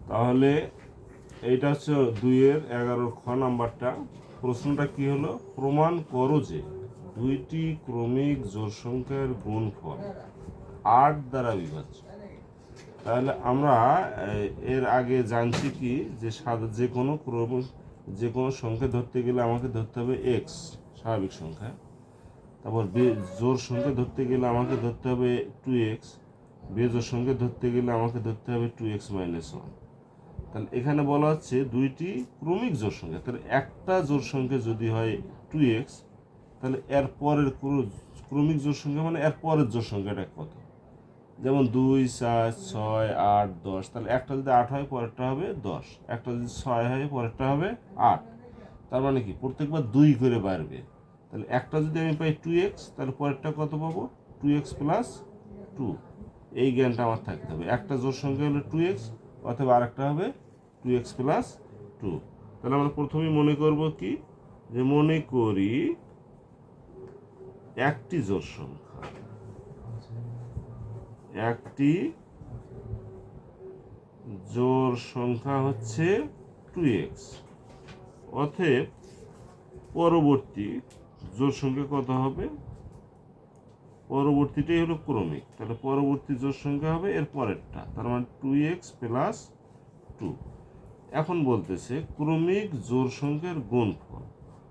তাহলে এইটা হচ্ছে 2-11 খ নাম্বারটা। প্রশ্নটা কি হলো, প্রমাণ করো যে দুইটি ক্রমিক জোড় সংখ্যার গুণফল 8 দ্বারা বিভাজ্য। তাহলে আমরা এর আগে জানছি কি যে যে কোনো সংখ্যা ধরতে গেলে আমাকে ধরতে হবে এক্স স্বাভাবিক সংখ্যা, তারপর জোড় সংখ্যা ধরতে গেলে আমাকে ধরতে হবে 2x, বেজোড় সংখ্যা ধরতে গেলে আমাকে ধরতে হবে 2x - 1। তাহলে এখানে বলা হচ্ছে দুইটি ক্রমিক জোড় সংখ্যা, তাহলে একটা জোড় সংখ্যা যদি হয় 2x, তাহলে এর পরের ক্রমিক জোড় সংখ্যা মানে এর পরের জোড় সংখ্যাটা কত? যেমন 2, 4, 6, 8, 10। তাহলে একটা যদি 8 হয় পরেরটা হবে 10, একটা যদি 6 হয় পরেরটা হবে 8। তার মানে কি প্রত্যেকবার 2 করে বাড়বে। তাহলে একটা যদি আমি পাই 2x, তাহলে পরেরটা কত পাবো? 2x + 2। এই জ্ঞানটা আমার থাকতে হবে। একটা জোড় সংখ্যা হলো 2x, অথবা আরেকটা হবে 2x + 2। তাহলে আমরা প্রথমেই মনে করব কি, যে মনে করি একটি জোড় সংখ্যা, একটি জোড় সংখ্যা হচ্ছে 2x, অতএব পরবর্তী জোড় সংখ্যা কত হবে? পরবর্তীটাই হলো ক্রমিক, তাহলে পরবর্তী জোড় সংখ্যা হবে এর পরেরটা, তার মানে 2x + 2। এখন বলতেছে ক্রমিক জোড় সংখ্যার গুণফল,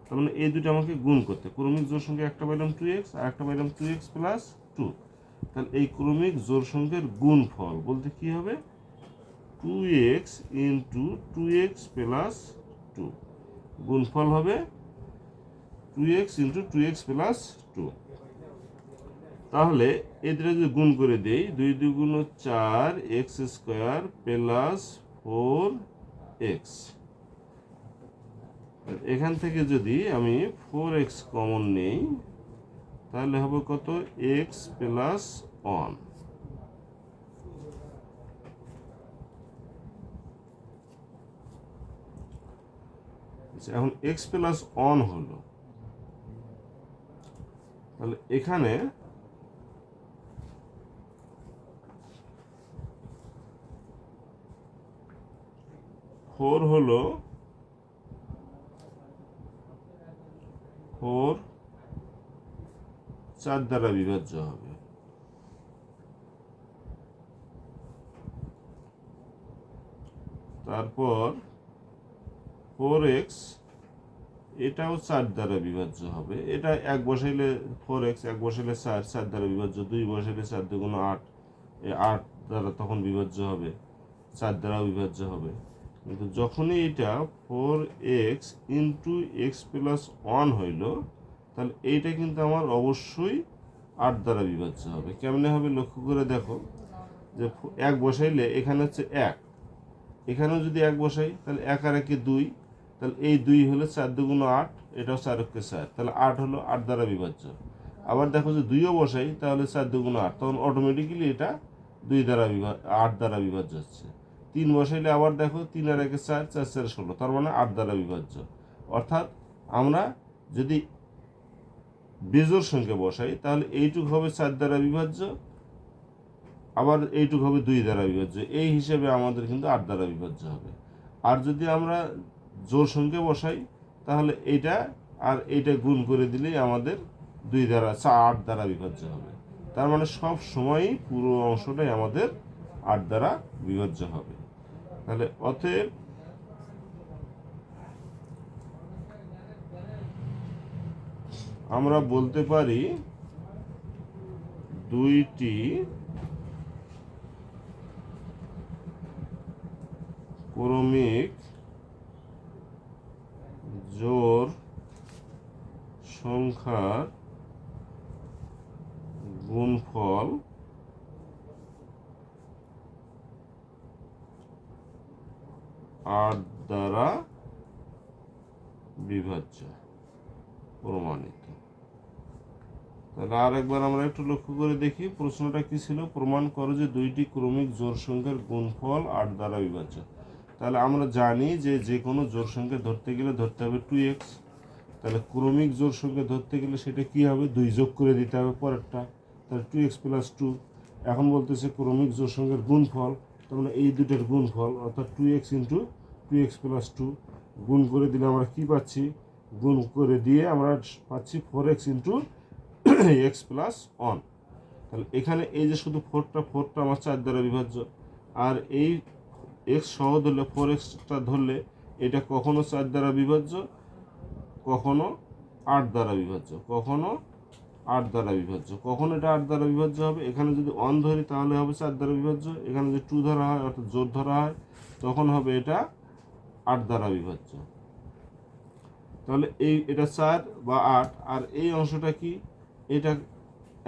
তার মানে এই দুটো আমাকে গুণ করতে। ক্রমিক জোড় সংখ্যা একটা পাইলাম 2x আর একটা পাইলাম 2x + 2। তাহলে এই ক্রমিক জোড় সংখ্যার গুণফল বলতে কি হবে? 2x × 2x + 2। গুণফল হবে 2x × 2x + 2। তাহলে এদের যদি গুণ করে দেই, 2 × 2 = 4x² + 4x। এখান থেকে যদি আমি 4x কমন নেই, তাহলে হবে কত? x + 1। এখন x + 1 হলো, তাহলে এখানে 4 হলো 4 4 দ্বারা বিভাজ্য হবে। তারপর 4x এটাও 4 দ্বারা বিভাজ্য হবে। এটা এক বসাইলে 4x, এক বসাইলে 4, 4 দ্বারা বিভাজ্য। 2 বসাইলে 4 × 2 = 8, এই 8 দ্বারা তখন বিভাজ্য হবে, 4 দ্বারাও বিভাজ্য হবে। কিন্তু যখনই এটা 4x × x + 1 হইল, তাহলে এইটা কিন্তু আমার অবশ্যই 8 দ্বারা বিভাজ্য হবে। কেমনে হবে লক্ষ্য করে দেখো, যে 1 বসাইলে এখানে হচ্ছে 1, এখানেও যদি 1 বসাই তাহলে 1 আর 1 = 2, তাহলে এই 2 হলো 4 × 2 = 8, এটাও 4 × 4, তাহলে 8 হলো 8 দ্বারা বিভাজ্য। আবার দেখো যে 2ও বসাই, তাহলে 4 × 2 = 8, তখন অটোমেটিক্যালি এটা 8 দ্বারা বিভাজ্য হচ্ছে। 3 বসাইলে আবার দেখো 3 আর 1 = 4, 4 × 4 = 16, তার মানে 8 দ্বারা বিভাজ্য। অর্থাৎ আমরা যদি বেজোড় সংখ্যা বসাই, তাহলে এইটুক হবে 4 দ্বারা বিভাজ্য, আবার এইটুক হবে 2 দ্বারা বিভাজ্য। এই হিসেবে আমাদের কিন্তু 8 দ্বারা বিভাজ্য হবে। আর যদি আমরা জোড় সংখ্যা বসাই, তাহলে এইটা আর এইটা গুণ করে দিলেই আমাদের 8 দ্বারা বিভাজ্য হবে। তার মানে সব সময়ই পুরো অংশটাই আমাদের 8 দ্বারা বিভাজ্য হবে। তাহলে অতএব আমরা বলতে পারি দুইটি ক্রমিক জোড় সংখ্যার গুণফল 8 দ্বারা বিভাজ্য, প্রমাণিত। তাহলে আরেকবার আমরা একটু লক্ষ্য করে দেখি প্রশ্নটা কি ছিল। প্রমাণ করো যে দুইটি ক্রমিক জোড় সংখ্যার গুণফল 8 দ্বারা বিভাজ্য। তাহলে আমরা জানি যে কোনো জোড় সংখ্যা ধরতে গেলে ধরতে হবে 2x। তাহলে ক্রমিক জোড় সংখ্যা ধরতে গেলে সেটা কি হবে? 2 যোগ করে দিতে হবে পরেরটা, তাহলে 2x + 2। এখন বলতেছে ক্রমিক জোড় সংখ্যার গুণফল, তো তার মানে এই দুটোর গুণফল অর্থাৎ 2x ইন্টু 2x প্লাস 2 গুণ করে দিলে আমরা কি পাচ্ছি, গুণ করে দিয়ে আমরা পাচ্ছি 4x ইন্টু এক্স প্লাস 1। তাহলে এখানে এই যে শুধু ফোরটা আমার 4 দ্বারা বিভাজ্য, আর এই এক্স সহ ধরলে 4xটা ধরলে এটা কখনো 4 দ্বারা বিভাজ্য, কখনো 8 দ্বারা বিভাজ্য, কখনো 8 দ্বারা বিভাজ্য। কখন এটা 8 দ্বারা বিভাজ্য হবে, এখানে যদি 1 ধরি তাহলে হবে 4 দ্বারা বিভাজ্য, এখানে যদি 2 ধরা হয় অর্থাৎ জোর ধরা হয় তখন হবে এটা 8 দ্বারা বিভাজ্য। তাহলে এটা 4 বা 8, আর এই অংশটা কি, এটা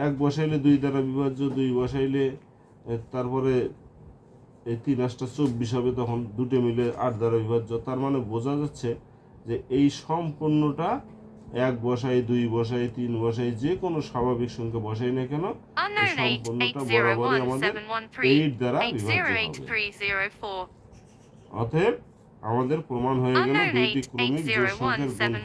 1 বসাইলে 2 দ্বারা বিভাজ্য, 2 বসাইলে তারপরে এই 3 8 24 হবে, তখন দুটো মিলে 8 দ্বারা বিভাজ্য। তার মানে বোঝা যাচ্ছে যে এই সম্পূর্ণটা 1 বসাই, 2 বসাই, 3 বসাই, যে কোনো স্বাভাবিক সংখ্যা বসাই না কেন এই সম্পূর্ণটা বরাবরই আমাদের 8 দ্বারা বিভাজ্য হবে। অতএব আমাদের প্রমাণ হয়ে গেল দুইটি ক্রমিক জোড় সংখ্যার গুণফল